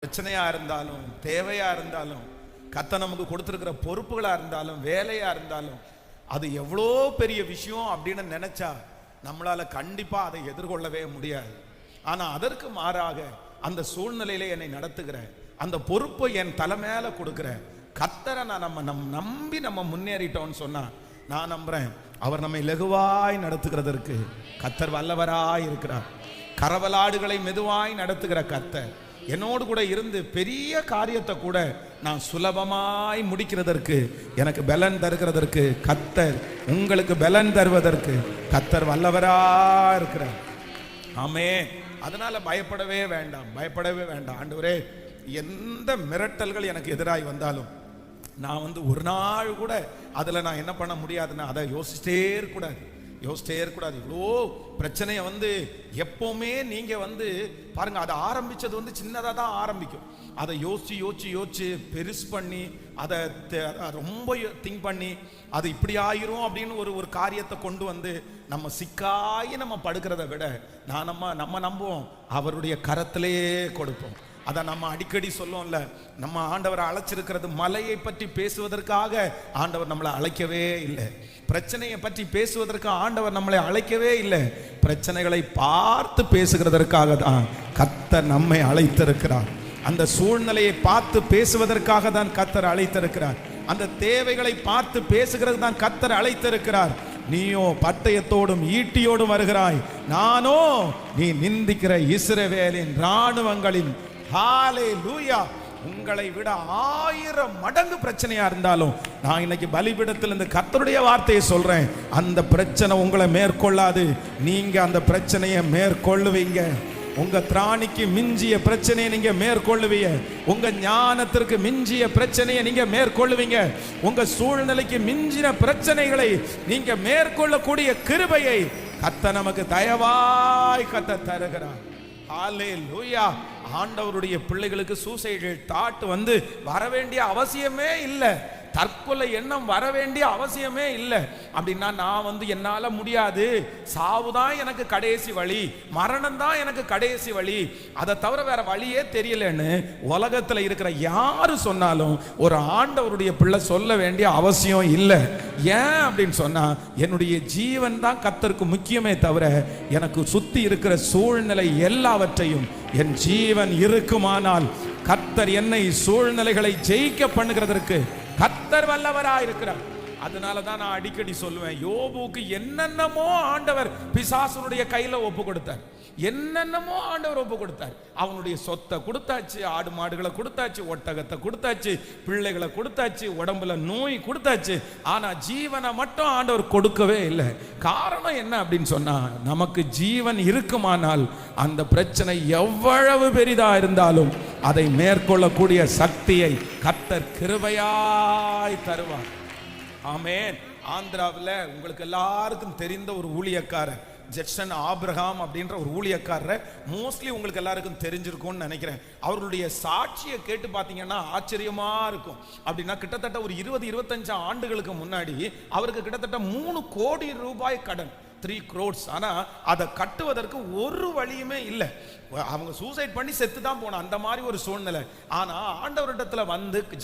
பிரச்சனையா இருந்தாலும் தேவையா இருந்தாலும் கர்த்தர் நமக்கு கொடுத்திருக்கிற பொறுப்புகளா இருந்தாலும் வேலையா இருந்தாலும் அது எவ்வளோ பெரிய விஷயம் அப்படின்னு நினைச்சா நம்மளால கண்டிப்பா அதை எதிர்கொள்ளவே முடியாது. ஆனா அதற்கு மாறாக அந்த சூழ்நிலையில என்னை நடத்துகிற அந்த பொறுப்பை என் தலை மேல கொடுக்கிற கர்த்தரை நம்ம நம்பி நம்ம முன்னேறிட்டோம்னு சொன்னா நான் நம்புறேன் அவர் நம்மை லகுவாய் நடத்துகிறதற்கு கர்த்தர் வல்லவராய் இருக்கிறார். கரவலாடுகளை மெதுவாய் நடத்துகிற கர்த்தர் என்னோடு கூட இருந்து பெரிய காரியத்தை கூட நான் சுலபமாய் முடிக்கிறதற்கு எனக்கு பலன் தருகிறதற்கு கர்த்தர் உங்களுக்கு பலன் தருவதற்கு கர்த்தர் வல்லவரா இருக்கிறார். ஆமென். அதனால பயப்படவே வேண்டாம், பயப்படவே வேண்டாம். ஆண்டவரே, எந்த மிரட்டல்கள் எனக்கு எதிராய் வந்தாலும் நான் ஒரு நாள் கூட அதில் நான் என்ன பண்ண முடியாதுன்னா அதை யோசிச்சிட்டே இருக்கக்கூடாது. இவ்வளோ பிரச்சனையை எப்பவுமே நீங்க பாருங்க, அதை ஆரம்பிச்சது சின்னதாக தான் ஆரம்பிக்கும். அதை யோசிச்சு பெருசு பண்ணி அதை ரொம்ப திங்க் பண்ணி அது இப்படி ஆயிரும் அப்படின்னு ஒரு காரியத்தை கொண்டு நம்ம சிக்காயி நம்ம படுக்கிறத விட நம்ம நம்புவோம் அவருடைய கரத்திலேயே கொடுப்போம். அதை நம்ம அடிக்கடி சொல்லுவோம்ல, நம்ம ஆண்டவரை அழைச்சிருக்கிறது மலையை பற்றி பேசுவதற்காக ஆண்டவர் நம்மளை அழைக்கவே இல்லை. பிரச்சனையை பற்றி பேசுவதற்கு ஆண்டவர் நம்மளை அழைக்கவே இல்லை. பிரச்சனைகளை பார்த்து பேசுகிறதற்காக தான் கர்த்தர் நம்மை அழைத்திருக்கிறார். அந்த சூழ்நிலையை பார்த்து பேசுவதற்காக தான் கர்த்தர் அழைத்திருக்கிறார். அந்த தேவைகளை பார்த்து பேசுகிறது தான் கர்த்தர் அழைத்திருக்கிறார். நீயோ பட்டயத்தோடும் ஈட்டியோடும் வருகிறாய், நானோ நீ நிந்திக்கிற இஸ்ரவேலின் இராணுவங்களின் ஹல்லேலூயா. உங்களை விட 1000 மடங்கு பிரச்சனையா இருந்தாலும் நான் இன்னைக்கு பலிபீடத்தில் இந்த கர்த்தருடைய வார்த்தையை சொல்றேன், அந்த பிரச்சனை உங்களை மேற்கொள்ளாது. நீங்க அந்த பிரச்சனையை மேற்கொள்ளுவீங்க. உங்க திராணிக்கு மிஞ்சிய பிரச்சனையை நீங்க மேற்கொள்ளுவீங்க. உங்க ஞானத்திற்கு மிஞ்சிய பிரச்சனையை நீங்க மேற்கொள்ளுவீங்க. உங்க சூழ்நிலைக்கு மிஞ்சின பிரச்சனைகளை நீங்க மேற்கொள்ளக்கூடிய கிருபையை கர்த்தர் நமக்கு தயவாய் கர்த்தர் தருகிறார். ஹல்லேலூயா. ஆண்டவருடைய பிள்ளைகளுக்கு சூசைடல் தாட் வர வேண்டிய அவசியமே இல்லை. தற்கொலை எண்ணம் வர வேண்டிய அவசியமே இல்லை. அப்படின்னா நான் என்னால முடியாது, சாவுதான் எனக்கு கடைசி வழி, மரணம் தான் எனக்கு கடைசி வழி, அதை தவிர வேற வழியே தெரியலன்னு உலகத்துல இருக்கிற யாரு சொன்னாலும் ஒரு ஆண்டவருடைய பிள்ளை சொல்ல வேண்டிய அவசியம் இல்லை. ஏன் அப்படின்னு சொன்னா, என்னுடைய ஜீவன் தான் கர்த்தருக்கு முக்கியமே தவிர எனக்கு சுத்தி இருக்கிற சூழ்நிலை எல்லாவற்றையும் என் ஜீவன் இருக்குமானால் கர்த்தர் என்னை சூழ்நிலைகளை ஜெயிக்க பண்ணுகிறதற்கு கர்த்தர் வல்லவராய் இருக்கிறார். அதனாலதான் நான் அடிக்கடி சொல்லுவேன், யோபுக்கு என்னென்னமோ ஆண்டவர் பிசாசுனுடைய கையில ஒப்பு கொடுத்தார். என்னென்னமோ ஆண்டவர் ஒப்பு கொடுத்தார். அவனுடைய சொத்தை கொடுத்தாச்சு, ஆடு மாடுகளை கொடுத்தாச்சு, ஒட்டகத்தை கொடுத்தாச்சு, பிள்ளைகளை கொடுத்தாச்சு, உடம்புல நோய் கொடுத்தாச்சு. ஆனா ஜீவனை மட்டும் ஆண்டவர் கொடுக்கவே இல்லை. காரணம் என்ன அப்படின்னு சொன்னா, நமக்கு ஜீவன் இருக்குமானால் அந்த பிரச்சனை எவ்வளவு பெரிதா இருந்தாலும் அதை மேற்கொள்ளக்கூடிய சக்தியை கர்த்தர் கிருபையாய் தருவார். ஆமென். ஆந்திராவில் உங்களுக்கு எல்லாருக்கும் தெரிந்த ஒரு ஊழியக்காரர் ஜெட்சன் ஆபிரகாம் அப்படின்ற ஒரு ஊழியக்காரர் மோஸ்ட்லி உங்களுக்கு எல்லாருக்கும் தெரிஞ்சிருக்கும்னு நினைக்கிறேன். அவர்களுடைய சாட்சியை கேட்டு பார்த்தீங்கன்னா ஆச்சரியமா இருக்கும். அப்படின்னா கிட்டத்தட்ட ஒரு 20-25 ஆண்டுகளுக்கு முன்னாடி அவருக்கு கிட்டத்தட்ட 3 கோடி ரூபாய் கடன், 3 crores. ஆனா அதை கட்டுவதற்கு ஒரு வழியுமே இல்லை. அவங்க சூசைட் பண்ணி செத்து தான் போன அந்த மாதிரி ஒரு சூழ்நிலை. ஆனா ஆண்டவரிடத்துல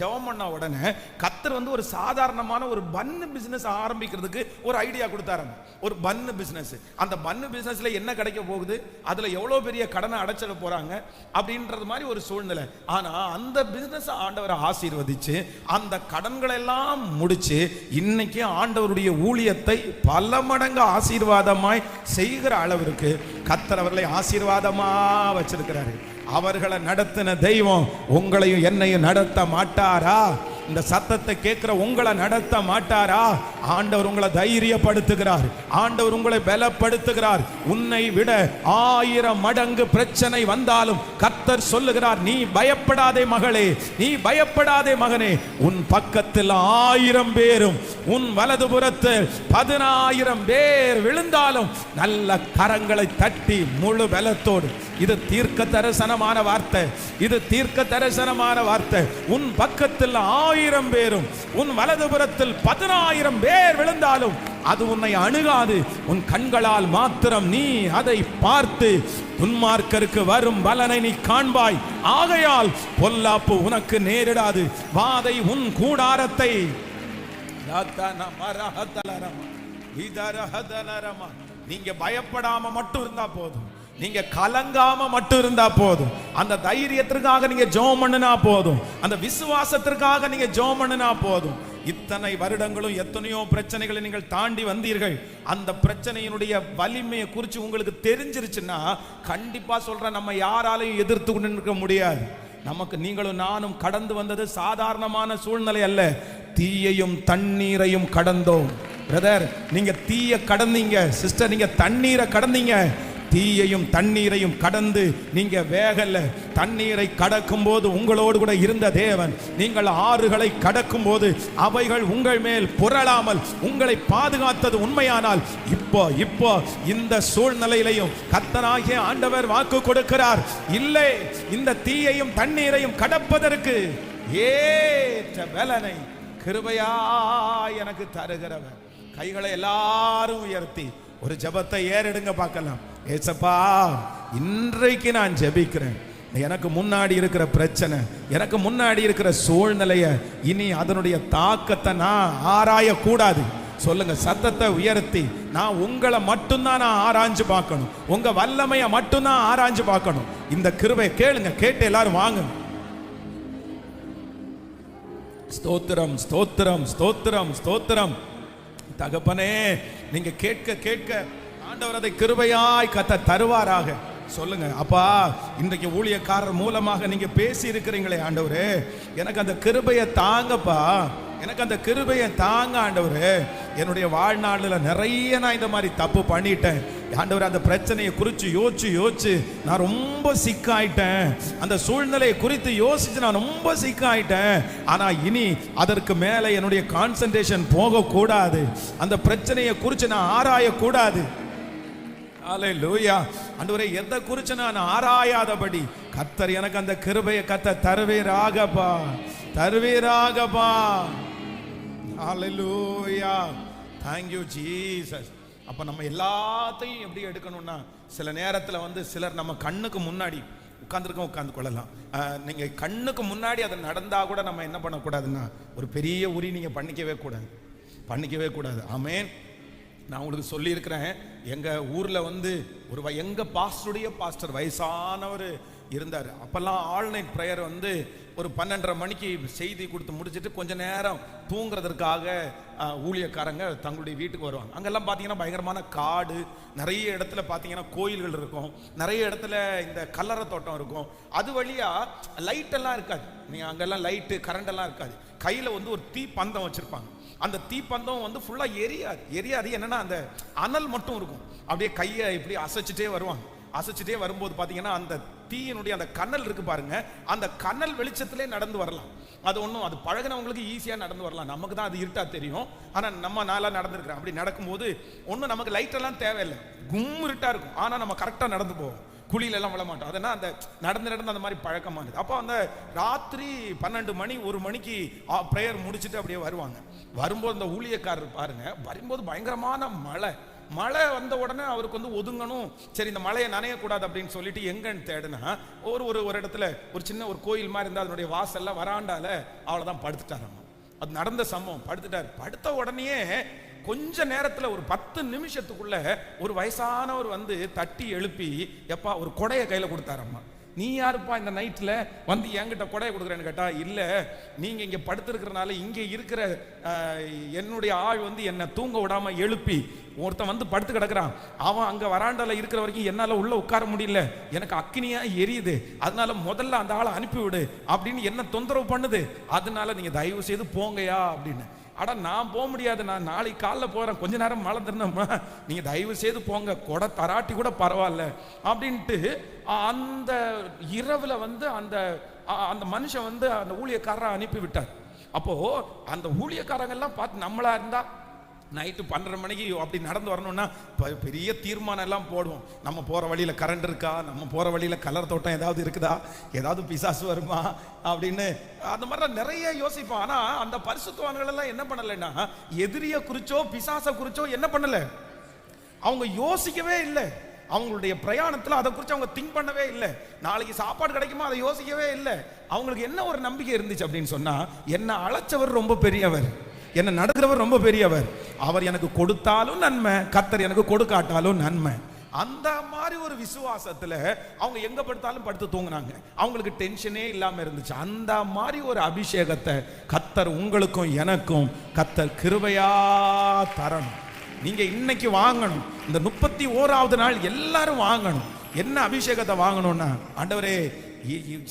ஜெபம் பண்ண உடனே கர்த்தர் ஒரு சாதாரணமான ஒரு பன்னு பிசினஸ் ஆரம்பிக்கிறதுக்கு ஒரு ஐடியா கொடுத்தாரு. ஒரு பன்னு பிசினஸ். அந்த பன்னு பிசினஸ்ல என்ன கிடைக்க போகுது, அதுல எவ்வளவு பெரிய கடனை அடைச்சிட போறாங்க அப்படின்றது மாதிரி ஒரு சூழ்நிலை. ஆனா அந்த பிசினஸ் ஆண்டவரை ஆசீர்வதிச்சு அந்த கடன்களை எல்லாம் முடிச்சு இன்னைக்கு ஆண்டவருடைய ஊழியத்தை பல மடங்கு ஆசீர்வாதமாய் செய்கிற அளவிற்கு கர்த்தர் அவர்களை ஆசீர்வாதமா வச்சிருக்கிறாரு. அவர்களை நடத்தின தெய்வம் உங்களையும் என்னையும் நடத்த மாட்டாரா? இந்த சத்தத்தை கேட்கிற உங்களை நடத்த மாட்டாரா? ஆண்டவர் உங்களை தைரியப்படுத்துகிறார். ஆண்டவர் உங்களை பலப்படுத்துகிறார். உன்னை விட 1000 மடங்கு பிரச்சனை வந்தாலும் கர்த்தர் சொல்லுகிறார், நீ பயப்படாதே மகளே, நீ பயப்படாதே மகனே. உன் பக்கத்தில் 1000 பேரும் உன் வலதுபுறத்தில் 10,000 பேர் விழுந்தாலும் நல்ல கரங்களை தட்டி முழு பலத்தோடு. இது தீர்க்க தரிசனமான வார்த்தை. இது தீர்க்க தரிசனமான வார்த்தை. உன் பக்கத்தில் 1000 பேரும் உன் வலதுபுறத்தில் 10,000 பேர் விழுந்தாலும் அது உன்னை அணுகாது. உன் கண்களால் மாத்திரம் நீ அதை பார்த்து துன்மார்க்கருக்கு வரும் பலனை நீ காண்பாய். ஆகையால் பொல்லாப்பு உனக்கு நேரிடாது. வாதை உன் கூடாரத்தை நீங்க பயப்படாம மட்டும் இருந்தா போதும், நீங்க கலங்காம மட்டும் இருந்தா போதும், அந்த தைரியத்திற்காக நீங்க ஜெபம் பண்ணினா போதும், அந்த விசுவாசத்திற்காக நீங்க ஜெபம் பண்ணினா போதும். இத்தனை வருடங்களும் எத்தனையோ பிரச்சனைகளை நீங்கள் தாண்டி வந்தீர்கள். அந்த பிரச்சனையினுடைய வலிமையை குறித்து உங்களுக்கு தெரிஞ்சிருச்சுன்னா கண்டிப்பா சொல்றேன், நம்ம யாராலையும் எதிர்த்து கொண்டு நிற்க முடியாது. நமக்கு நீங்களும் நானும் கடந்து வந்தது சாதாரணமான சூழ்நிலை அல்ல. தீயையும் தண்ணீரையும் கடந்தோம். பிரதர், நீங்க தீய கடந்தீங்க. சிஸ்டர், நீங்க தண்ணீரை கடந்தீங்க. தீயையும் தண்ணீரையும் கடந்து நீங்க வேகல. தண்ணீரை கடக்கும் போது உங்களோடு கூட இருந்த தேவன், நீங்கள் ஆறுகளை கடக்கும் போது அவைகள் உங்கள் மேல் புரளாமல் உங்களை பாதுகாத்தது உண்மையானால் இப்போ இந்த சூழ்நிலையிலையும் கர்த்தராகிய ஆண்டவர் வாக்கு கொடுக்கிறார், இல்லை, இந்த தீயையும் தண்ணீரையும் கடப்பதற்கு ஏற்ற பலனை கிருபையா எனக்கு தருகிறவர். கைகளை எல்லாரும் உயர்த்தி ஒரு ஜெபத்தை ஏறெடுங்க பார்க்கலாம். ஏசப்பா, இன்றைக்கு நான் ஜெபிக்கிறேன். எனக்கு முன்னாடி இருக்கிற பிரச்சனை, எனக்கு முன்னாடி இருக்கிற சூழ்நிலைய இனி அதனுடைய தாக்கத்தை நான் ஆராயக்கூடாது. சொல்லுங்க சத்தத்தை உயர்த்தி. நான் உங்களை மட்டும்தான் நான் ஆராய்ஞ்சு பார்க்கணும், உங்க வல்லமையை மட்டும்தான் ஆராய்ஞ்சு பார்க்கணும். இந்த கிருபை கேளுங்க, கேட்டு எல்லாரும் வாங்க. ஸ்தோத்திரம், ஸ்தோத்திரம், ஸ்தோத்திரம், ஸ்தோத்திரம். தகப்பனே, நீங்க கேட்க கேட்க ஆண்டவர் அதை கிருபையாய் கத்த தருவாராக. சொல்லுங்க, அப்பா, இன்றைக்கு ஊழியக்காரர் மூலமாக நீங்க பேசி இருக்கிறீங்களே ஆண்டவரே, எனக்கு அந்த கிருபையை தாங்கப்பா, எனக்கு அந்த கிருபையை தாங்க ஆண்டவரே. என்னுடைய வாழ்நாளில் நிறைய நான் இந்த மாதிரி தப்பு பண்ணிட்டேன் ஆண்டவரே. அந்த பிரச்சனையை குறித்து யோசிச்சு நான் ரொம்ப சிக்காயிட்டேன். அந்த சூழ்நிலையை குறித்து யோசிச்சு நான் ரொம்ப சிக்காயிட்டேன். ஆனா இனி அதற்கு மேல என்னுடைய கான்சன்ட்ரேஷன் போகக்கூடாது. அந்த பிரச்சனையை குறித்து நான் ஆராயக்கூடாது. அல்லேலூயா. ஆண்டவரே, எதை குறித்து நான் ஆராயாதபடி கர்த்தர் எனக்கு அந்த கிருபையை கத்த தருவீராகப்பா, தருவீராகப்பா. அல்லேலூயா. Thank you Jesus. அப்ப நம்ம எல்லாத்தையும் எப்படி எடுக்கணும்னா, சில நேரத்தில் சிலர் நம்ம கண்ணுக்கு முன்னாடி உட்கார்ந்து கொள்ளலாம். நீங்க கண்ணுக்கு முன்னாடி அது நடந்தா கூட நம்ம என்ன பண்ணக்கூடாதுன்னா, ஒரு பெரிய உரி நீங்க பண்ணிக்கவே கூடாது. ஆமென். நான் உங்களுக்கு சொல்லியிருக்கிறேன், எங்கள் ஊரில் ஒரு எங்கள் பாஸ்டருடைய பாஸ்டர் வயசானவர் இருந்தார். அப்போல்லாம் ஆல்நைட் ப்ரேயர் ஒரு 12:30 மணிக்கு செய்தி கொடுத்து முடிச்சுட்டு கொஞ்ச நேரம் தூங்குறதற்காக ஊழியக்காரங்க தங்களுடைய வீட்டுக்கு வருவாங்க. அங்கெல்லாம் பார்த்தீங்கன்னா பயங்கரமான காடு, நிறைய இடத்துல பார்த்தீங்கன்னா கோயில்கள் இருக்கும், நிறைய இடத்துல இந்த கல்லறை தோட்டம் இருக்கும். அது வழியாக லைட்டெல்லாம் இருக்காது. நீங்கள் அங்கெல்லாம் லைட்டு கரண்டெல்லாம் இருக்காது. கையில் ஒரு தீப்பந்தம் வச்சுருப்பாங்க. அந்த தீப்பந்தம் ஃபுல்லாக எரியாது. என்னன்னா அந்த அனல் மட்டும் இருக்கும். அப்படியே கையை இப்படி அசைச்சிட்டே வருவாங்க. அசைச்சிட்டே வரும்போது பார்த்தீங்கன்னா அந்த தீயினுடைய அந்த கனல் இருக்கு பாருங்க, அந்த கனல் வெளிச்சத்திலே நடந்து வரலாம். அது பழகினவங்களுக்கு ஈஸியாக நடந்து வரலாம். நமக்கு தான் அது இருட்டா தெரியும். ஆனால் நம்ம நாளாக நடந்துருக்கிறோம். அப்படி நடக்கும்போது ஒன்றும் நமக்கு லைட்டெல்லாம் தேவையில்லை, இருட்டா இருக்கும். ஆனால் நம்ம கரெக்டாக நடந்து போவோம், குழியிலெல்லாம் விழ மாட்டோம். அதனால் அந்த நடந்து அந்த மாதிரி பழக்கமானது. அப்போ அந்த ராத்திரி 12 மணி 1 மணிக்கு ப்ரேயர் முடிச்சுட்டு அப்படியே வருவாங்க. வரும்போது அந்த ஊழியக்காரர் பாருங்க, வரும்போது பயங்கரமான மழை வந்த உடனே அவருக்கு ஒதுங்கணும். சரி, இந்த மழையை நனையக்கூடாது அப்படின்னு சொல்லிட்டு எங்கன்னு தேடுனா ஒரு இடத்துல ஒரு சின்ன ஒரு கோயில் மாதிரி இருந்தால் அதனுடைய வாசல்ல வராண்டால அவ்வளோதான் படுத்துட்டாராம். அது நடந்த சம்பவம். படுத்த உடனே கொஞ்ச நேரத்தில் ஒரு 10 நிமிஷத்துக்குள்ள ஒரு வயசானவர் தட்டி எழுப்பி, எப்பா ஒரு கொடையை கையில் கொடுத்தாரம்மா. நீ யாருப்பா இந்த நைட்டில் என்கிட்ட கொடையை கொடுக்குறேன்னு கேட்டா, இல்லை, நீங்கள் இங்கே படுத்திருக்கிறனால இங்கே இருக்கிற என்னுடைய ஆள் என்னை தூங்க விடாமல் எழுப்பி ஒருத்தன் படுத்து கிடக்குறான். அவன் அங்கே வராண்டால இருக்கிற வரைக்கும் என்னால் உள்ள உட்கார முடியல, எனக்கு அக்கினியாக எரியுது, அதனால முதல்ல அந்த ஆளை அனுப்பிவிடு அப்படின்னு என்ன தொந்தரவு பண்ணுது. அதனால நீங்கள் தயவு செய்து போங்கயா அப்படின்னு. அட, நான் போக முடியாது, நான் நாளைக்கு காலைல போகிறேன், கொஞ்ச நேரம் மழை தரணும்மா, நீங்கள் தயவு செய்து போங்க, கொடை தராட்டி கூட பரவாயில்ல அப்படின்ட்டு அந்த இரவில் அந்த மனுஷன் அந்த ஊழியக்காரரை அனுப்பி விட்டார். அப்போ அந்த ஊழியக்காரங்கெல்லாம் பார்த்து, நம்மளா இருந்தா நைட்டு 12 மணிக்கு அப்படி நடந்து வரணும்னா பெரிய தீர்மானம் எல்லாம் போடுவோம். நம்ம போகிற வழியில் கரண்ட் இருக்கா, நம்ம போகிற வழியில் கலர் தோட்டம் ஏதாவது இருக்குதா, ஏதாவது பிசாசு வருமா அப்படின்னு அந்த மாதிரிலாம் நிறைய யோசிப்போம். ஆனால் அந்த பரிசுத்தவான்கள் எல்லாம் என்ன பண்ணலைன்னா, எதிரியை குறிச்சோ பிசாசை குறிச்சோ என்ன பண்ணலை, அவங்க யோசிக்கவே இல்லை. அவங்களுடைய பிரயாணத்தில் அதை குறித்து அவங்க திங்க் பண்ணவே இல்லை. நாளைக்கு சாப்பாடு கிடைக்குமா அதை யோசிக்கவே இல்லை. அவங்களுக்கு என்ன ஒரு நம்பிக்கை இருந்துச்சு அப்படின்னு சொன்னால், என்ன அழைச்சவர் ரொம்ப பெரியவர், என்ன நடக்கிறவர் ரொம்ப பெரியவர், அவர் எனக்கு கொடுத்தாலும் நன்மை, கர்த்தர் எனக்கு கொடுக்காட்டாலும் நன்மை. அந்த மாதிரி ஒரு விசுவாசத்துல அவங்க எங்க படுத்தாலும் படுத்து தூங்குனாங்க. அவங்களுக்கு டென்ஷனே இல்லாம இருந்துச்சு. அந்த மாதிரி ஒரு அபிஷேகத்தை கர்த்தர் உங்களுக்கும் எனக்கும் கர்த்தர் கிருபையா தரணும். நீங்க இன்னைக்கு வாங்கணும். இந்த 31வது நாள் எல்லாரும் வாங்கணும். என்ன அபிஷேகத்தை வாங்கணும்னா, ஆண்டவரே,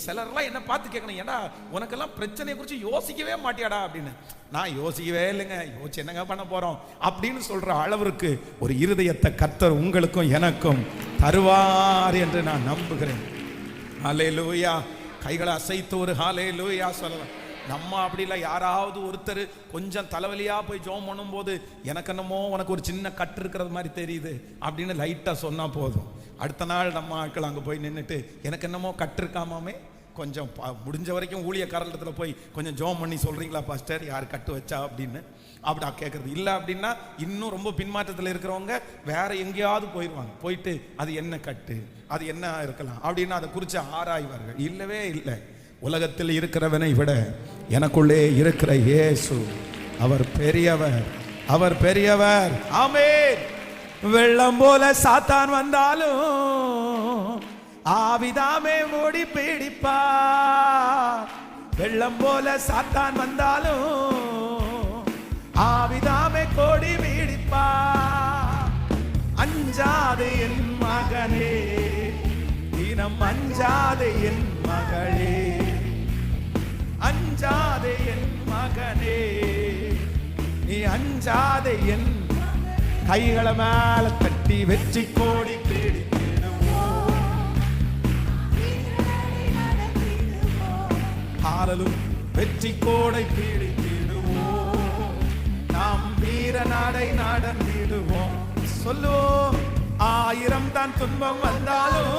சிலர்லாம் என்ன பார்த்து கேட்கணும், ஏன்னா உனக்கெல்லாம் பிரச்சனையை குறித்து யோசிக்கவே மாட்டியாடா அப்படின்னு. நான் யோசிக்கவே இல்லைங்க, யோசிச்சு என்னங்க பண்ண போறோம் அப்படின்னு சொல்ற அளவிற்கு ஒரு இருதயத்தை கர்த்தர் உங்களுக்கும் எனக்கும் தருவார் என்று நான் நம்புகிறேன். ஹல்லேலூயா. கைகளை அசைத்து ஒரு ஹல்லேலூயா சொல்லலாம். நம்ம அப்படி இல்லை. யாராவது ஒருத்தர் கொஞ்சம் தலைவலியா போய் ஜெபம் பண்ணும்போது, எனக்கு என்னமோ உனக்கு ஒரு சின்ன கட்டு இருக்கிறது மாதிரி தெரியுது அப்படின்னு லைட்டாக சொன்னா போதும். அடுத்த நாள் நம்ம ஆட்கள் அங்கே போய் நின்றுட்டு, எனக்கு என்னமோ கட்டு இருக்காமே, கொஞ்சம் முடிஞ்ச வரைக்கும் ஊழியக்காரத்தில் போய் கொஞ்சம் ஜெபம் பண்ணி சொல்றீங்களா பாஸ்டர், யார் கட்டு வச்சா அப்படின்னு அப்படி கேட்கறது இல்லை. அப்படின்னா இன்னும் ரொம்ப பின்மாற்றத்தில் இருக்கிறவங்க வேற எங்கேயாவது போயிடுவாங்க. போயிட்டு அது என்ன கட்டு, அது என்ன இருக்கலாம் அப்படின்னு அதை குறித்து ஆராய்வார்கள். இல்லவே இல்லை. உலகத்தில் இருக்கிறவனை விட எனக்குள்ளே இருக்கிற இயேசு அவர் பெரியவர், அவர் பெரியவர். ஆமென். வெள்ளம் போல சாத்தான் வந்தாலும் ஆவிதாமே ஓடி பிடிப்பா. வெள்ளம் போல சாத்தான் வந்தாலும் ஆவிதாமே கோடி பிடிப்பா. அஞ்சாதே என் மகனே, தினம் அஞ்சாதே என் மகளே, அஞ்சாதே என் மகனே, நீ அஞ்சாதே என். கைகளை மேல தட்டி வெற்றி கோடி பிடித்திடுவோம். வெற்றி கோடை பிடித்திடுவோம். நாம் வீர நாடை நடந்திடுவோம். சொல்லுவோம். 1000 தான் துன்பம் வந்தாலும்,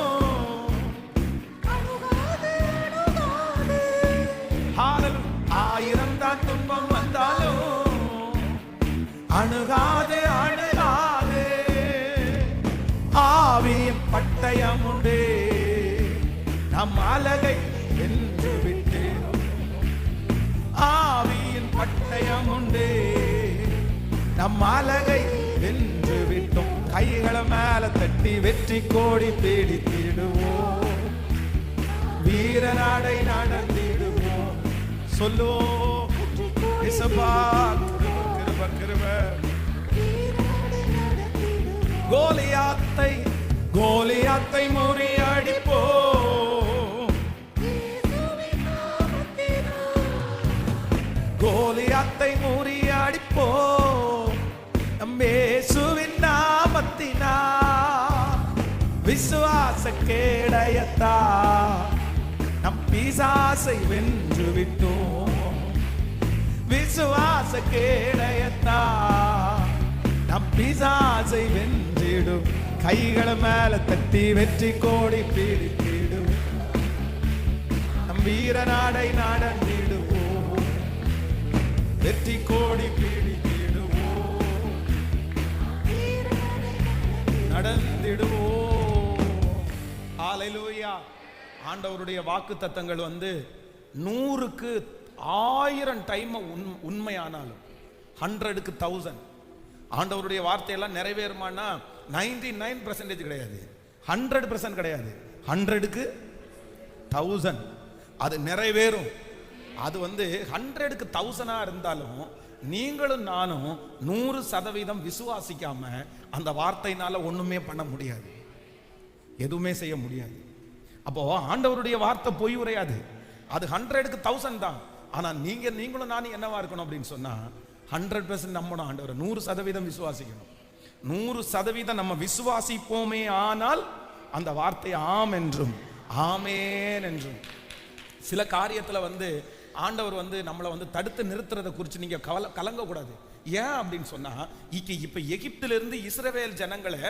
1000 தான் துன்பம் வந்தாலும் அணுகாது அணுகாது. ஆவியின் பட்டயம் உண்டு, நம் அலகை வென்று விட்டு. ஆவியின் பட்டயம் உண்டு, நம் அலகை வென்று விட்டோம். கைகளை மேல தட்டி வெற்றி கோடி பிடித்திடுவோம். வீர நாடை நடந்திடுவோம். சொல்லுவோம். கோலியாத்தை கோலியாத்தை முறியடிப்போம். கோலியாத்தை முறியடிப்போம். நம் இயேசுவின் நாமத்தினால் விசுவாச கேடயத்தா நம் பிசாசை வென்று விட்டோம். விசுவாச கேடயத்தா நம் பிசாசை வென்றிடும். கைகளை மேல தட்டி வெற்றி கோடி பிடித்திடும். நம் வீர நாடை நடந்திடுவோம். வெற்றி கோடி பிடித்திடுவோம். நடந்திடுவோம். ஹல்லேலூயா. ஆண்டவருடைய வாக்கு தத்தங்கள் 100க்கு 1000 டைம் உண்மையானாலும் 100க்கு 1000 ஆண்டவருடைய வார்த்தையெல்லாம் நிறைவேறுமானா 99% கிடையாது, 100% கிடையாது, 100க்கு 1000 அது நிறைவேறும். அது 100க்கு 1000 இருந்தாலும் நீங்களும் நானும் 100% விசுவாசிக்காம அந்த வார்த்தையினால ஒண்ணுமே பண்ண முடியாது, எதுவுமே செய்ய முடியாது. அப்போ ஆண்டவருடைய வார்த்தை பொய் உரையாது. அது 100க்கு 1000 தான். ஆனா நீங்களும் நானும் என்னவா இருக்கணும் அப்படின்னு சொன்னா 100% நம்பணும் ஆண்டவரை. 100% விசுவாசிக்கணும். 100% நம்ம விசுவாசிப்போமே ஆனால் அந்த வார்த்தை ஆம் என்றும் ஆமேன் என்றும். சில காரியத்துல ஆண்டவர் நம்மளை தடுத்து நிறுத்துறதை குறித்து நீங்க கலங்க கூடாது. ஏன் அப்படின்னு சொன்னா, இப்ப எகிப்தில இருந்து இஸ்ரவேல் ஜனங்களை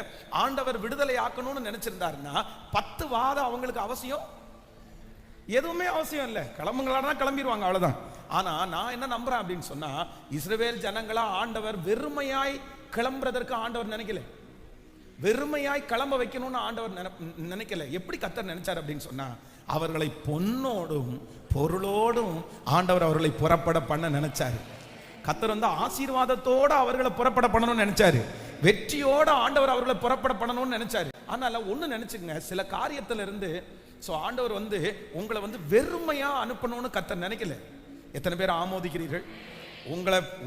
ஆண்டவர் விடுதலை ஆக்கணும்னு நினைச்சிருந்தாருன்னா 10 வாதம் அவங்களுக்கு அவசியம் எதுவுமே அவசியம் இல்லை. கிளம்புங்களானா கிளம்பிடுவாங்க, அவ்வளவுதான். ஆனா நான் என்ன நம்புறேன் அப்படின்னு சொன்னா, இஸ்ரவேல் ஜனங்களா ஆண்டவர் வெறுமையாய் கிளம்புறதற்கு ஆண்டவர் நினைக்கல, வெறுமையாய் கிளம்ப வைக்கணும்னு ஆண்டவர் நினைக்கல. எப்படி கர்த்தர் நினைச்சார் அப்படின்னு சொன்னா, அவர்களை பொன்னோடும் பொருளோடும் ஆண்டவர் அவர்களை புறப்பட பண்ண நினைச்சாரு. கர்த்தர் வந்து ஆசீர்வாதத்தோட அவர்களை புறப்பட பண்ணணும்னு நினைச்சாரு, வெற்றியோட ஆண்டவர் அவர்களை புறப்பட பண்ணணும்னு நினைச்சாரு. ஆனால ஒண்ணு நினைச்சுங்க, சில காரியத்துல இருந்து ஆண்டவர் வந்து உங்களை வந்து வெறுமையா அனுப்பணும்னு கர்த்தர் நினைக்கல. எத்தனை பேர் ஆமோதிக்கிறீர்கள்?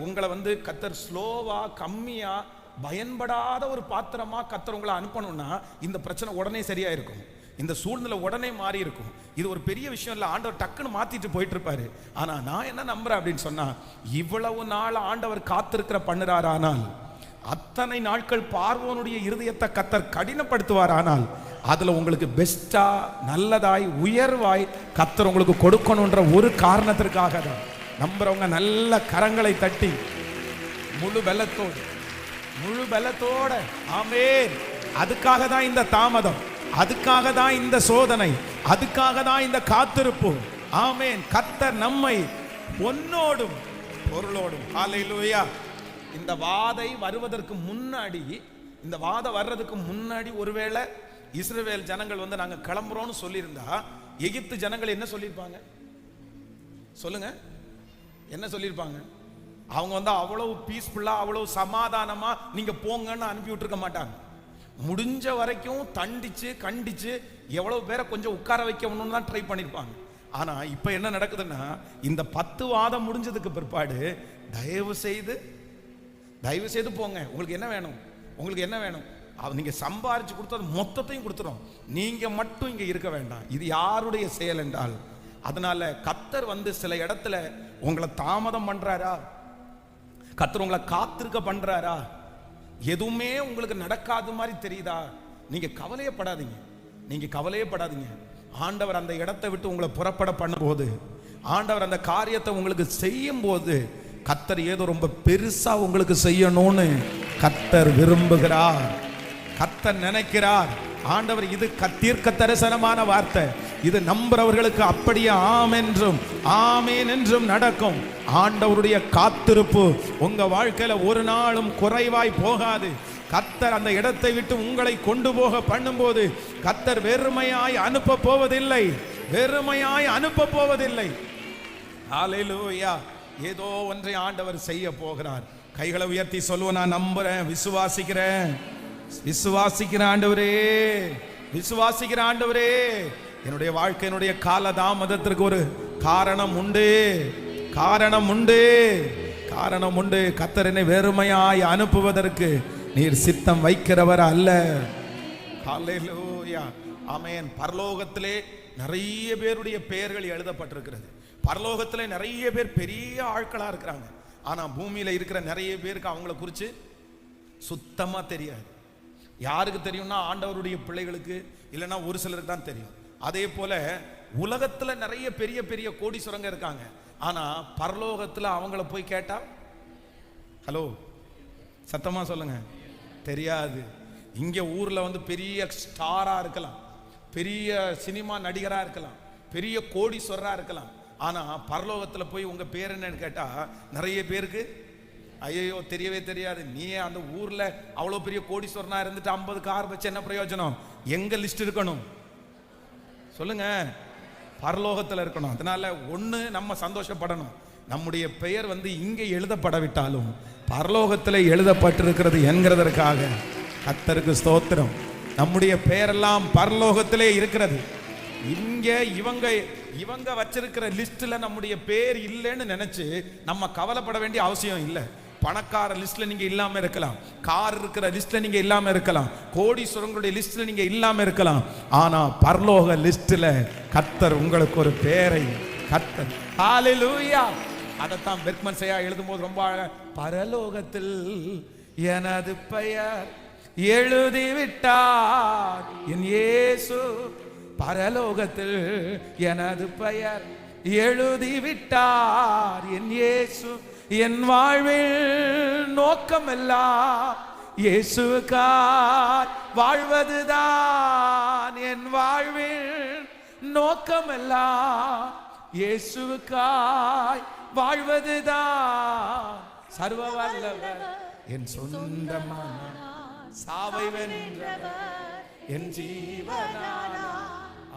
உங்களை வந்து கர்த்தர் ஸ்லோவா கம்மியா பயன்படாத ஒரு பாத்திரமா கர்த்தர் உங்களை அனுப்பணும்னா இந்த பிரச்சனை உடனே சரியா இருக்கும், இந்த சூழ்நிலை உடனே மாறி இருக்கும். இது ஒரு பெரிய விஷயம் இல்லை, ஆண்டவர் டக்குன்னு மாத்திட்டு போயிட்டு இருப்பாரு. ஆனா நான் என்ன நம்புறேன் அப்படின்னு சொன்னா, இவ்வளவு நாள் ஆண்டவர் காத்திருக்கிற பண்ணுறார், ஆனால் அத்தனை நாட்கள் பார்வோனுடைய இருதயத்தை கர்த்தர் கடினப்படுத்துவார். ஆனால் அதுல உங்களுக்கு பெஸ்டா நல்லதாய் உயர்வாய் கர்த்தர் உங்களுக்கு கொடுக்கணும்ன்ற ஒரு காரணத்திற்காக தான். நம்புறவங்க நல்ல கரங்களை தட்டி முழு பலத்தோட ஆமென். அதுக்காக தான் இந்த தாமதம், அதுக்காக தான் இந்த சோதனை, அதுக்காக தான் இந்த காத்திருப்பு. ஆமென். கர்த்தர் நம்மை பொன்னோடும் பொருளோடும், ஹல்லேலூயா. இந்த வாதை வருவதற்கு முன்னாடி, இந்த வாதை வர்றதுக்கு முன்னாடி ஒருவேளை இஸ்ரவேல் ஜனங்கள் வந்து நாங்க கிளம்புறோம்னு சொல்லியிருந்தா, எகிப்து ஜனங்கள் என்ன சொல்லியிருப்பாங்க சொல்லுங்க? என்ன சொல்லியிருப்பாங்க? அவங்க வந்து அவ்வளவு பீஸ்ஃபுல்லா அவ்வளவு சமாதானமா நீங்க போங்கன்னு அனுப்பி விட்டுருக்க மாட்டாங்க. முடிஞ்ச வரைக்கும் தண்டிச்சு கண்டிச்சு எவ்வளவு பேரை கொஞ்சம் உட்கார வைக்கணும்னு தான் ட்ரை பண்ணிருப்பாங்க. ஆனா இப்ப என்ன நடக்குதுன்னா, இந்த 10 வாதம் முடிஞ்சதுக்கு பிற்பாடு தயவு செய்து போங்க, உங்களுக்கு என்ன வேணும், உங்களுக்கு என்ன வேணும், நீங்க சம்பாரிச்சு கொடுத்தது மொத்தத்தையும் கொடுத்துரும், நீங்க மட்டும் இங்க இருக்க வேண்டாம். இது யாருடைய செயல் என்றால், அதனால கர்த்தர் வந்து சில இடத்துல உங்களை தாமதம் பண்றாரா, கர்த்தர் உங்களை காத்திருக்க பண்றாரா, எதுவுமே உங்களுக்கு நடக்காத மாதிரி தெரியுதா, நீங்க கவலையப்படாதீங்க. ஆண்டவர் அந்த இடத்தை விட்டு உங்களை புறப்பட பண்ணும்போது, ஆண்டவர் அந்த காரியத்தை உங்களுக்கு செய்யும் போது, கர்த்தர் ஏதோ ரொம்ப பெருசா உங்களுக்கு செய்யணும்னு கர்த்தர் விரும்புகிறார், கர்த்தர் நினைக்கிறார். ஆண்டவர் இது தீர்க்க தரிசனமான வார்த்தை, இது நம்புறவர்களுக்கு அப்படியே ஆமென் என்றும் நடக்கும். ஆண்டவருடைய காத்திருப்பு உங்க வாழ்க்கையில ஒரு நாளும் குறைவாய் போகாது. கர்த்தர் அந்த இடத்தை விட்டு உங்களை கொண்டு போக பண்ணும்போது கர்த்தர் வெறுமையாய் அனுப்ப போவதில்லை. ஹல்லேலூயா. ஏதோ ஒன்றை ஆண்டவர் செய்ய போகிறார். கைகளை உயர்த்தி சொல்லுவோம், நான் நம்புறேன், விசுவாசிக்கிறேன் ஆண்டவரே. என்னுடைய வாழ்க்கையினுடைய கால தாமதத்திற்கு ஒரு காரணம் உண்டு. கர்த்தர் என்னை வெறுமையாய் அனுப்புவதற்கு நீர் சித்தம் வைக்கிறவர் அல்ல. ஹல்லேலூயா. ஆமென். பரலோகத்திலே நிறைய பேருடைய பெயர்கள் எழுதப்பட்டிருக்கிறது. பரலோகத்திலே நிறைய பேர் பெரிய ஆட்களா இருக்கிறாங்க. ஆனா பூமியில இருக்கிற நிறைய பேருக்கு அவங்கள குறிச்சு சுத்தமா தெரியாது. யாருக்கு தெரியும்னா ஆண்டவருடைய பிள்ளைகளுக்கு, இல்லைன்னா ஒரு சிலருக்கு தான் தெரியும். அதே போல உலகத்துல நிறைய பெரிய பெரிய கோடீஸ்வரங்க இருக்காங்க. ஆனா பரலோகத்துல அவங்கள போய் கேட்டா, ஹலோ சத்தமா சொல்லுங்க, தெரியாது. இங்க ஊர்ல வந்து பெரிய ஸ்டாரா இருக்கலாம், பெரிய சினிமா நடிகரா இருக்கலாம், பெரிய கோடீஸ்வரரா இருக்கலாம். ஆனா பரலோகத்துல போய் உங்க பேர் என்னன்னு கேட்டா நிறைய பேருக்கு ஐயோ தெரியவே தெரியாது. நீ அந்த ஊர்ல அவ்வளவு பெரிய கோடீஸ்வரனா இருந்துட்டு 50 கார் வச்சு என்ன பிரயோஜனம்? எங்க லிஸ்ட் இருக்கணும் சொல்லுங்க? பரலோகத்துல இருக்கணும். அதனால ஒண்ணு நம்ம சந்தோஷப்படணும், நம்முடைய பெயர் வந்து இங்கே எழுதப்படவிட்டாலும் பரலோகத்தில் எழுதப்பட்டிருக்கிறது என்கிறதற்காக கர்த்தருக்கு ஸ்தோத்திரம். நம்முடைய பெயரெல்லாம் பரலோகத்திலே இருக்கிறது. இங்க இவங்க வச்சிருக்கிற லிஸ்ட்ல நம்முடைய பேர் இல்லைன்னு நினைச்சு நம்ம கவலைப்பட வேண்டிய அவசியம் இல்லை. பணக்கார லிஸ்ட்ல நீங்க இல்லாம இருக்கலாம், கார் இருக்கிற லிஸ்ட்ல நீங்க இல்லாம இருக்கலாம், கோடீஸ்வரங்களுடைய லிஸ்ட்ல நீங்க இல்லாம இருக்கலாம். ஆனா பரலோக லிஸ்ட்ல கர்த்தர் உங்களுக்கு ஒரு பேரை கர்த்தர். ஹல்லேலூயா. அதைத்தான் பெர்க்மன் செய்யா எழுதும்போது ரொம்ப பரலோகத்தில் எனது பெயர் எழுதிவிட்டார் என் இயேசு, பரலோகத்தில் எனது பெயர் எழுதிவிட்டார் என் இயேசு, என் வாழ்வில் நோக்கமெல்லாம் இயேசுவுக்காய் வாழ்வதுதான். என் வாழ்வில் நோக்கமெல்லாம் இயேசுவுக்காய் வாழ்வதுதான். சர்வ வல்லவர் என் சொந்தமான சாவை வென்றவர் என் ஜீவனானா.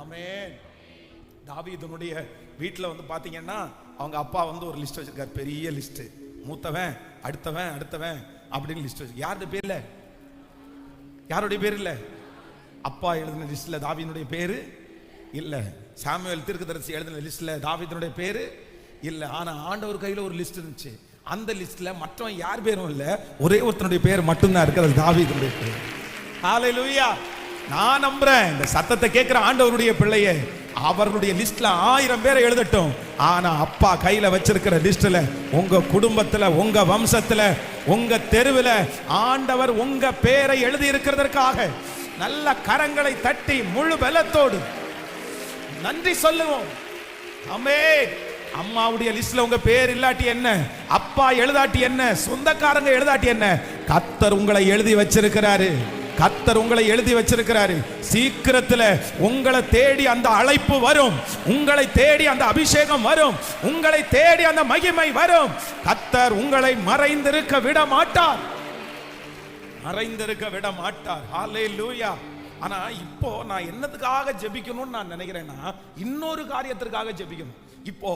ஆமென். தாவீதுனுடைய வீட்டில் வந்து பார்த்தீங்கன்னா அவங்க அப்பா வந்து ஒரு லிஸ்ட் வச்சிருக்காரு, பெரிய லிஸ்ட். மூத்தவன், அடுத்தவன், அடுத்தவன் அப்படின்னு லிஸ்ட் வச்சு. யாருடைய பேர் இல்லை, யாருடைய பேர் இல்லை, அப்பா எழுதின லிஸ்ட்ல தாவீதுனுடைய பேரு இல்லை. சாமுவேல் தீர்க்கதரிசி எழுதின லிஸ்ட்ல தாவீதுனுடைய பேரு இல்லை. ஆனா ஆண்டவர் கையில் ஒரு லிஸ்ட் இருந்துச்சு. அந்த லிஸ்ட்ல மற்றவன் யார் பேரும் இல்லை, ஒரே ஒருத்தனுடைய பேர் மட்டும்தான் இருக்கிறது, தாவீதுனுடைய பேர். ஹல்லேலூயா. நான் நம்புறேன் இந்த சத்தத்தை கேட்கிற ஆண்டவருடைய பிள்ளையே, அவர்களுடைய லிஸ்ட்ல 1000 பேரை எழுதட்டும், ஆனா அப்பா கையில வச்சிருக்கிற லிஸ்ட்ல உங்க குடும்பத்துல, உங்க வம்சத்துல, உங்க தெருவில் ஆண்டவர் உங்க பேரை எழுதி இருக்கிறதற்காக நல்ல கரங்களை தட்டி முழு பலத்தோடு நன்றி சொல்லுவோம். ஆமென். அம்மாவுடைய லிஸ்ட்ல உங்க பேர் இல்லாட்டி என்ன, அப்பா எழுதாட்டி என்ன, சொந்தக்காரங்க எழுதாட்டி என்ன, கர்த்தர் உங்களை எழுதி வச்சிருக்கிறாரு. கர்த்தர் உங்களை எழுதி வச்சிருக்கிறாரு. சீக்கிரத்தில் உங்களை தேடி அந்த அழைப்பு வரும், உங்களை தேடி அந்த அபிஷேகம் வரும், உங்களை தேடி அந்த மகிமை வரும். கர்த்தர் உங்களை மறைந்திருக்க விட மாட்டார், மறைந்திருக்க விட மாட்டார். ஹல்லேலூயா. ஆனா இப்போ நான் என்னத்துக்காக ஜெபிக்கணும்னு நான் நினைக்கிறேன்னா, இன்னொரு காரியத்திற்காக ஜெபிக்கணும். இப்போ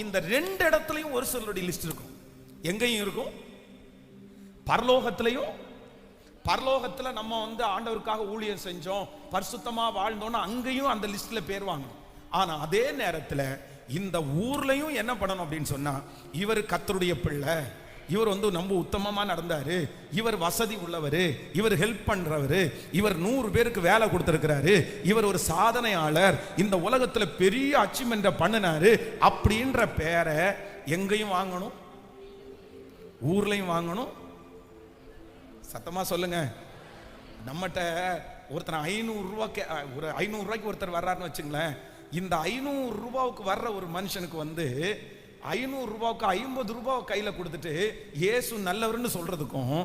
இந்த 2 இடத்துலயும் ஒரு சிலருடைய லிஸ்ட் இருக்கும். எங்கேயும் இருக்கும், பரலோகத்திலையும். பரலோகத்துல நம்ம வந்து ஆண்டவருக்காக ஊழியம் செஞ்சோம், பரிசுத்தமா வாழ்ந்தோம்னா அங்கேயும் அந்த லிஸ்ட்ல பேர் வாங்கணும். ஆனா அதே நேரத்துல இந்த ஊர்லயும் என்ன பண்ணணும் அப்படின்னு சொன்னா, இவர் கர்த்தருடைய பிள்ளை, இவர் வந்து ரொம்ப உத்தமமா நடந்தாரு, இவர் வசதி உள்ளவர், இவர் ஹெல்ப் பண்றவர், இவர் 100 பேருக்கு வேலை கொடுத்திருக்கிறாரு, இவர் ஒரு சாதனையாளர், இந்த உலகத்துல பெரிய அச்சீவ்மெண்ட் பண்ணினாரு அப்படின்ற பேரை எங்கேயும் வாங்கணும், ஊர்லயும் வாங்கணும். சத்தமா சொல்லுங்க. நம்மகிட்ட ஒருத்தர் 500 ரூபாய்க்கு, ஒரு 500 ரூபாய்க்கு ஒருத்தர் வர்றாருன்னு வச்சுங்களேன். இந்த 500 ரூபாய்க்கு வர்ற ஒரு மனுஷனுக்கு வந்து 500 ரூபாய்க்கு 50 ரூபாய் கையில கொடுத்துட்டு இயேசு நல்லவர்னு சொல்றதுக்கும்,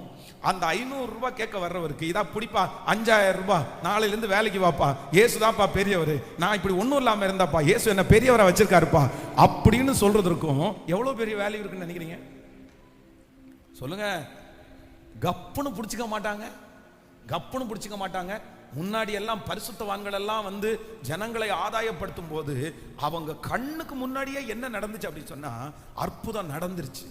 அந்த 500 ரூபாய் கேட்க வர்றவருக்கு இதா பிடிப்பா 5000 ரூபாய், நாளையில இருந்து வேலைக்கு வாப்பா, இயேசுதான்ப்பா பெரியவர், நான் இப்படி ஒன்றும் இல்லாம இருந்தாப்பா, இயேசு என்ன பெரியவரை வச்சிருக்காருப்பா அப்படின்னு சொல்றதுக்கும் எவ்வளவு பெரிய வேல்யூ இருக்குன்னு நினைக்கிறீங்க? சொல்லுங்க. கப்புன்னு பிடிச்சிக்க மாட்டாங்க, கப்புன்னு பிடிச்சிக்க மாட்டாங்க. முன்னாடி எல்லாம் பரிசுத்தவான்கள் எல்லாம் வந்து ஜனங்களை ஆதாயப்படுத்தும் போது அவங்க கண்ணுக்கு முன்னாடியே என்ன நடந்துச்சு அப்படின்னு சொன்னா, அற்புதம் நடந்துருச்சு.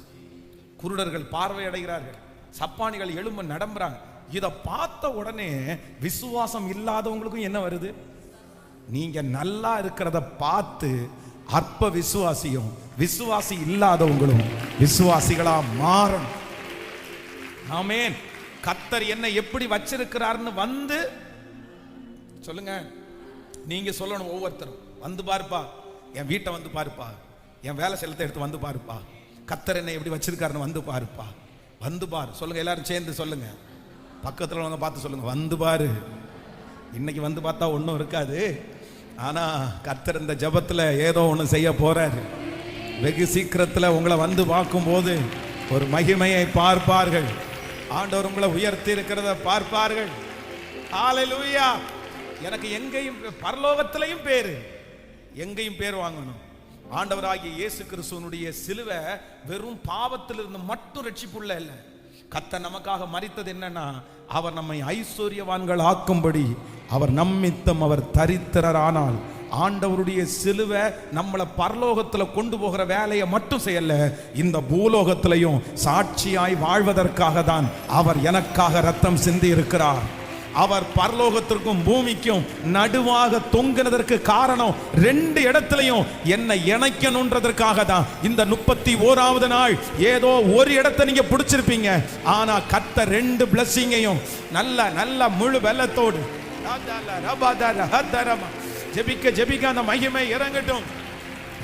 குருடர்கள் பார்வை அடைகிறார்கள், சப்பானிகள் எலும்பு நடம்புறாங்க. இதை பார்த்த உடனே விசுவாசம் இல்லாதவங்களுக்கும் என்ன வருது, நீங்க நல்லா இருக்கிறத பார்த்து அற்ப விசுவாசியும் விசுவாசி இல்லாதவங்களும் விசுவாசிகளா மாறணும். ஆமென். கர்த்தர் என்ன எப்படி வச்சிருக்கிறார்னு வந்து சொல்லுங்க. நீங்க சொல்லணும், ஒவ்வொருத்தரும் வந்து பாருப்பா, என் வீட்டை வந்து பாருப்பா, என் வேலை செலத்தை எடுத்து வந்து பாருப்பா, கர்த்தர் என்ன எப்படி வச்சிருக்காருன்னு வந்து பாருப்பா, வந்து பாரு. சொல்லுங்க, எல்லாரும் சேர்ந்து சொல்லுங்க. பக்கத்தில் வந்து பார்த்து சொல்லுங்க, வந்து பாரு. இன்னைக்கு வந்து பார்த்தா ஒன்றும் இருக்காது, ஆனா கர்த்தர் இந்த ஜெபத்தில் ஏதோ ஒன்று செய்ய போறாரு. வெகு சீக்கிரத்தில் உங்களை வந்து பார்க்கும்போது ஒரு மகிமையை பார்ப்பார்கள். ஆண்டவர் உங்களை உயர்த்தி இருக்கிறத பார்ப்பார்கள். ஹல்லேலூயா. எனக்கு எங்கேயும் பரலோகத்திலையும் பேரு, எங்கேயும் பேர் வாங்கணும். ஆண்டவராகிய இயேசு கிறிஸ்துவனுடைய சிலுவை வெறும் பாவத்திலிருந்து மட்டும் ரட்சிப்புள்ள இல்லை. கர்த்தர் நமக்காக மரித்தது என்னன்னா, அவர் நம்மை ஐஸ்வர்யவான்கள் ஆக்கும்படி. அவர் நம்மித்தம் அவர் தரித்திரரானால். ஆண்டவருடைய சிலுவை நம்மளை பரலோகத்துல கொண்டு போகிற வேலையை மட்டும் செய்யல, இந்த பூலோகத்திலையும் சாட்சியாய் வாழ்வதற்காக தான் அவர் எனக்காக ரத்தம் சிந்தி இருக்கிறார். அவர் பரலோகத்திற்கும் பூமிக்கும் நடுவாக தொங்கினதற்கு காரணம் 2 இடத்திலையும் என்னை இணைக்கணுன்றதற்காக தான். இந்த 31வது நாள் ஏதோ ஒரு இடத்தை நீங்க பிடிச்சிருப்பீங்க, ஆனா கர்த்தர் 2 பிளஸிங்கையும் நல்ல நல்ல முழு வெள்ளத்தோடு ஜெபிக்க ஜெபிக்க அந்த மகிமை இறங்கட்டும்.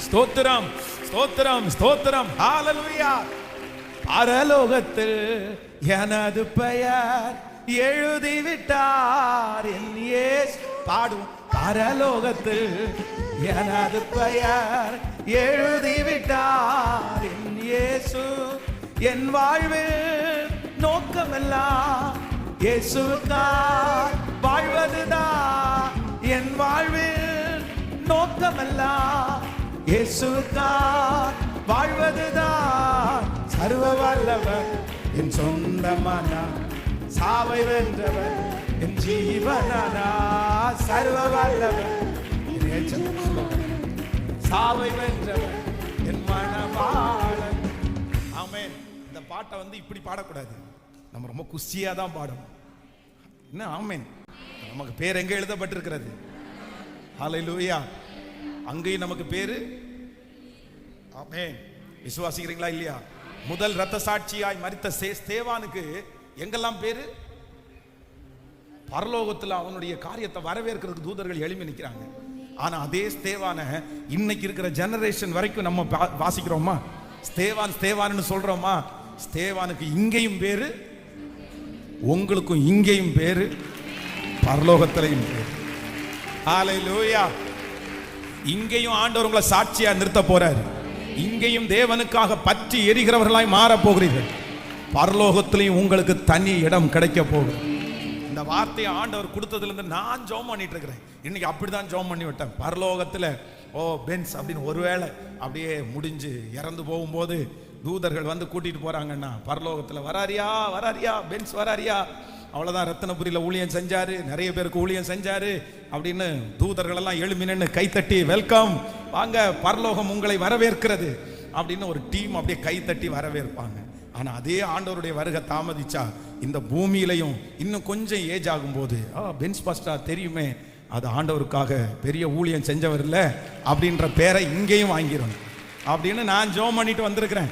ஸ்தோத்திரம் ஸ்தோத்திரம் ஸ்தோத்திரம். ஹல்லேலூயா. பரலோகத்தில் எனது பெயர் எழுதிவிட்டார் என் இயேசு. பாடும். பரலோகத்தில் எனது பெயர் எழுதிவிட்டார் என் இயேசு. வாழ்வில் நோக்கமெல்லாம் இயேசுவுக்காய் வாழ்வதுதான். என் வாழ்வில் நோக்கமெல்லாம் இயேசுவுக்காய் வாழ்வதுதான். சர்வ வல்லவர் என் சொந்தமானா, சாவை வென்றவர் என் ஜீவனானா. சர்வ வல்லவர் சாவை வென்றவர் என் மனவாளன். ஆமென். இந்த பாட்டை இப்படி பாடக்கூடாது, நம்ம ரொம்ப குஷியா தான் பாடணும். என்ன ஆமென். நமக்கு பேர் எங்க எழுதப்பட்டிருக்கிறது? ஹல்லேலூயா. அங்கேயும் நமக்கு பேரு. ஆமென். விசுவாசிக்கிறீங்களா இல்லையா? முதல் இரத்த சாட்சியாய் மரித்த ஸ்தேவானுக்கு எங்கெல்லாம் பேரு? பரலோகத்தில் அவனுடைய காரியத்தை வரவேற்கிறதுக்கு தூதர்கள் எழுப்பி நிற்கிறாங்க. ஆனா அதே ஸ்தேவான இன்னைக்கு இருக்கிற ஜெனரேஷன் வரைக்கும் நம்ம வாசிக்கிறோமா? ஸ்தேவான் ஸ்தேவான்னு சொல்றோமா? ஸ்தேவானுக்கு இங்கேயும் பேரு, உங்களுக்கும் இங்கேயும் பேரு, பரலோகத்திலையும் பேரு. ஹல்லேலூயா. இங்கேயும் ஆண்டவர் உங்களை சாட்சியா நிறுத்த போறாரு. இங்கேயும் தேவனுக்காக பற்றி எரிகிறவர்களாய் மாற போகிறீர்கள். பரலோகத்திலையும் உங்களுக்கு தனி இடம் கிடைக்க போகுது. இந்த வார்த்தையை ஆண்டவர் கொடுத்ததுல இருந்து நான் ஜெபம் பண்ணிட்டு இருக்கிறேன். இன்னைக்கு அப்படிதான் ஜெபம் பண்ணி விட்டேன். பரலோகத்துல பென்ஸ் அப்படின்னு ஒருவேளை அப்படியே முடிஞ்சு இறந்து போகும்போது தூதர்கள் கூட்டிட்டு போறாங்கன்னா, பரலோகத்துல வராரியா வராரியா பென்ஸ் வராரியா, அவ்வளவுதான். ரத்தினபுரியில ஊழியம் செஞ்சாரு, நிறைய பேருக்கு ஊழியம் செஞ்சாரு அப்படின்னு தூதர்கள் எல்லாம் எழுமினு கைத்தட்டி வெல்கம், வாங்க பரலோகம் உங்களை வரவேற்கிறது அப்படின்னு ஒரு டீம் அப்படியே கைத்தட்டி வரவேற்பாங்க. ஆனா அதே ஆண்டவருடைய வருகை தாமதிச்சா இந்த பூமியிலையும் இன்னும் கொஞ்சம் ஏஜ் ஆகும்போது பென்ஸ் பாஸ்டர் தெரியுமே, அது ஆண்டவருக்காக பெரிய ஊழியம் செஞ்சவர் இல்லை அப்படின்ற பேரை இங்கேயும் வாங்கிடணும் அப்படின்னு நான் ஜெபம் பண்ணிட்டு வந்திருக்கிறேன்.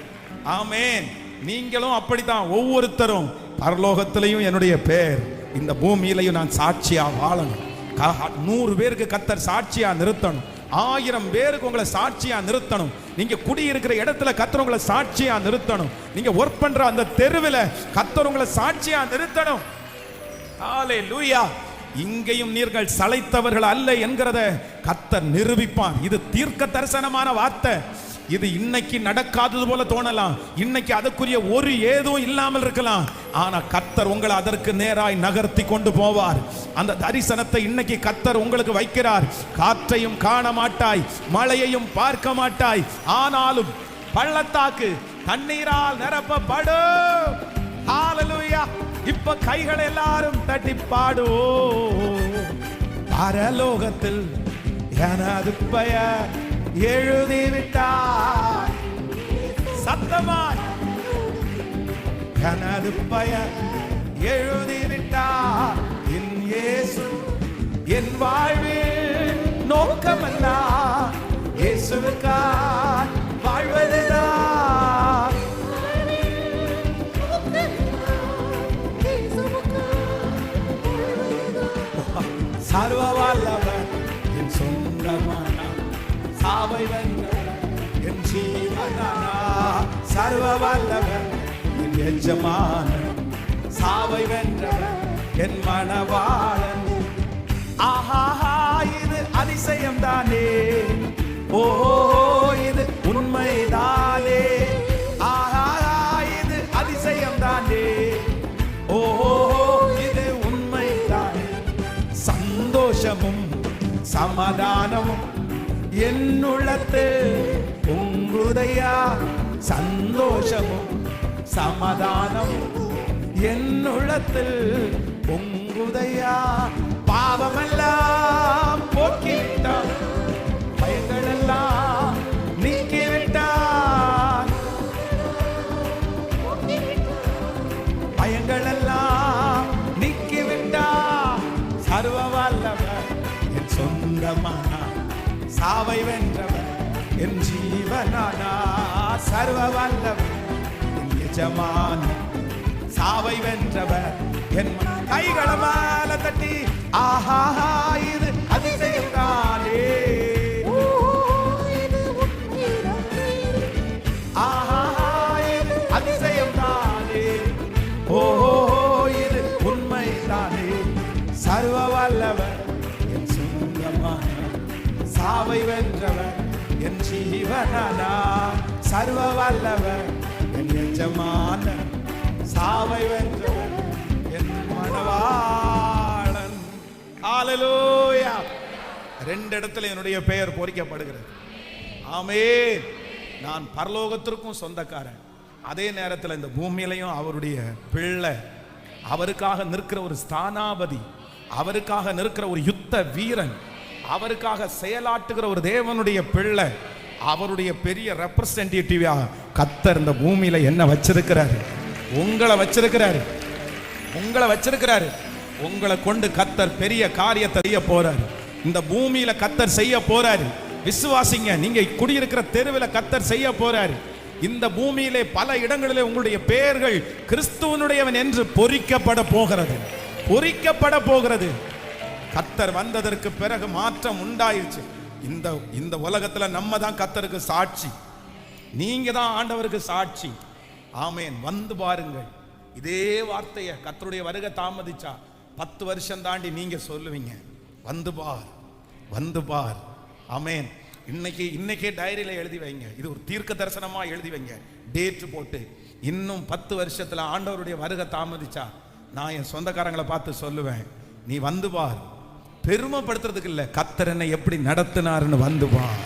ஆமென். நீங்களும் அப்படித்தான். ஒவ்வொருத்தரும் பரலோகத்திலையும் என்னுடைய பேர், இந்த பூமியிலையும் நான் சாட்சியா வாழணும். 100 பேருக்கு கர்த்தர் சாட்சியா நிறுத்தணும். 1000 பேருக்கு உங்களை சாட்சியா நிறுத்தணும். நீங்க குடியிருக்கிற இடத்துல கர்த்தர் உங்களை சாட்சியா நிறுத்தணும். நீங்க ஒர்க் பண்ற அந்த தெருவில் கர்த்தர் உங்களை சாட்சியா நிறுத்தணும். ஹல்லேலூயா. இங்கேயும் நீங்கள் சளைத்தவர்கள் அல்ல என்கிறத கர்த்தர் நிரூபிப்பான். இது தீர்க்க தரிசனமான வார்த்தை. இது இன்னைக்கு நடக்காதது போல தோணலாம், இன்னைக்கு அதுக்குரிய ஒரு ஏதும் இல்லாமல் இருக்கலாம். ஆனா கர்த்தர் உங்களை அதற்கு நேராய் நகர்த்தி கொண்டு போவார். அந்த தரிசனத்தை இன்னைக்கு கர்த்தர் உங்களுக்கு வைக்கிறார். காற்றையும் காண மாட்டாய், மழையையும் பார்க்க மாட்டாய், ஆனாலும் பள்ளத்தாக்கு தண்ணீரால் நிரப்பப்படும். ஹல்லேலூயா. இப்ப கைகளை எல்லாரும் தட்டி பாடுவோம். பரலோகத்தில் எனது பெயர் எழுதிவிட்டார். சத்தமாய் எனது பெயர் எழுதிவிட்டார். என் இயேசு என் வாழ்வில் நோக்கமல்ல, இயேசுவுக்காய் வாழ்வதுதான். சர்வ வல்லவர் என் சொந்தமான, சாவை வென்றவர் என் ஜீவனானா. சர்வ வல்லவர் என் எஜமான, சாவை வென்றவர் என் மனவாளன். ஆஹா, இது அதிசயம் தானே, ஓஹோ இது உண்மைதானே. ஆஹா, இது அதிசயம் தானே, ஓஹோ இது உண்மைதானே. சந்தோஷமும் சமாதானமும் என்னுள்ளத்து உங்குதையா. சந்தோஷமும் சமாதானமும் என்னுள்ளத்தில் உங்குதையா. பாவமெல்லாம் போக்கிவிட்டான், பயங்கள் எல்லாம் நீக்கிவிட்டான், பயங்கள் எல்லாம் நீக்கிவிட்டான். சர்வ வல்லவர் என் சொந்தமான, சாவை வென்றவர் என் ஜீவனானா. சர்வ வல்லவர் என் எஜமான, சாவை வென்றவர் என். கைகளை மேல தட்டி ஆஹா, இது அதிசயம் தானே, ஆஹா இது அதிசயம் தானே, ஓஹோ இது உண்மை தானே. சர்வ வல்லவர் என் சொந்தமான, சாவை வென்றவர் என் ஜீவனானா. சர்வ வல்லவர் என் எஜமானன் சாவை வென்றவர் என் மணவாளன். ஹல்லேலூயா. 2 இடத்துல என்னுடைய பெயர் பொறிக்கப்படுகிறது. ஆமென். நான் பரலோகத்திற்கும் சொந்தக்காரன், அதே நேரத்தில் இந்த பூமியிலையும் அவருடைய பிள்ளை. அவருக்காக நிற்கிற ஒரு ஸ்தானாபதி, அவருக்காக நிற்கிற ஒரு யுத்த வீரன், அவருக்காக செயலாற்றுகிற ஒரு தேவனுடைய பிள்ளை, அவருடைய பெரிய ரெப்ரசன்டேட்டிவா கர்த்தர் இந்த பூமியில என்ன வச்சிருக்கிறாரு? உங்களை வச்சிருக்கிறாரு. உங்களை வச்சிருக்கிறாரு. உங்களை கொண்டு கர்த்தர் பெரிய காரியத்தை செய்ய போறாரு. இந்த பூமியில கர்த்தர் செய்ய போறாரு. விசுவாசிங்க. நீங்க குடியிருக்கிற தெருவில் கர்த்தர் செய்ய போறாரு. இந்த பூமியிலே பல இடங்களிலே உங்களுடைய பெயர்கள் கிறிஸ்துவனுடையவன் என்று பொறிக்கப்பட போகிறது. பொறிக்கப்பட போகிறது. கர்த்தர் வந்ததற்கு பிறகு மாற்றம் உண்டாயிருச்சு. இந்த உலகத்துல நம்ம தான் கர்த்தருக்கு சாட்சி. நீங்க தான் ஆண்டவருக்கு சாட்சி. ஆமென். வந்து பாருங்கள். இதே வார்த்தையை கர்த்தருடைய வருகை தாமதிச்சா 10 வருஷம் தாண்டி நீங்க சொல்லுவீங்க, வந்து பார், வந்து பார். ஆமென். இன்னைக்கே டைரியில எழுதி வைங்க. இது ஒரு தீர்க்க தரிசனமா எழுதி வைங்க, டேட் போட்டு. இன்னும் 10 வருஷத்துல ஆண்டவருடைய வருகை தாமதிச்சா நான் என் சொந்தக்காரங்களை பார்த்து சொல்லுவேன், நீ வந்து பார். பெருமைப்படுத்துறதுக்கு இல்ல, கர்த்தர் என்னை எப்படி நடத்தினாருன்னு வந்து பார்.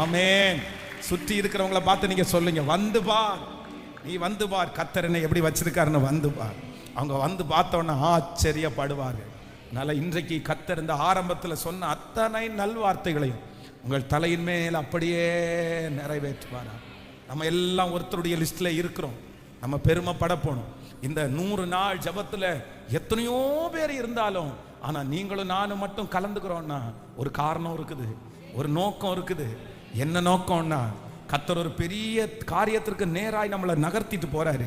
ஆமென். சுற்றி இருக்கிறவங்களை பார்த்து நீங்க சொல்லுங்க, வந்து பார், நீ வந்து பார், கர்த்தர் என்னை எப்படி வச்சிருக்காருன்னு வந்து பார். அவங்க வந்து பார்த்தோன்னா ஆச்சரியப்படுவார்கள். அதனால இன்றைக்கு கர்த்தர் இந்த ஆரம்பத்தில் சொன்ன அத்தனை நல்வார்த்தைகளையும் உங்கள் தலையின் மேல் அப்படியே நிறைவேற்றுவாரா. நம்ம எல்லாம் ஒருத்தருடைய லிஸ்ட்ல இருக்கிறோம். நம்ம பெருமைப்பட போனோம். இந்த 100 நாள் ஜபத்துல எத்தனையோ பேர் இருந்தாலும், ஆனா நீங்களும் நானும் மட்டும் கலந்துக்கிறோம்னா ஒரு காரணம் இருக்குது, ஒரு நோக்கம் இருக்குது. என்ன நோக்கம்னா, கர்த்தர் ஒரு பெரிய காரியத்திற்கு நேராய் நம்மளை நகர்த்திட்டு போறாரு.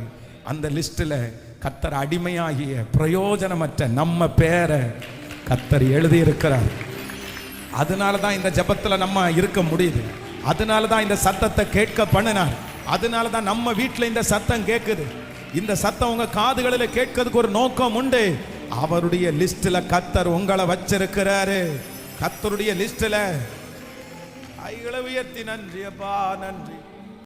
அந்த லிஸ்ட்ல கர்த்தர் அடிமையாகிய பிரயோஜனமற்ற நம்ம பேரை கர்த்தர் எழுதி இருக்கிறார். அதனால தான் இந்த ஜபத்துல நம்ம இருக்க முடியுது. அதனால தான் இந்த சத்தத்தை கேட்க பண்ணினார். அதனால தான் நம்ம வீட்டில் இந்த சத்தம் கேட்குது. இந்த சத்தம் உங்க காதுகளில் கேட்கிறதுக்கு ஒரு நோக்கம் உண்டு. அவருடைய லிஸ்ட்ல கர்த்தர் உங்களை வச்சிருக்கிறாரு. கர்த்தருடைய லிஸ்ட்ல கைகளை உயர்த்தி நன்றி அப்பா, நன்றி.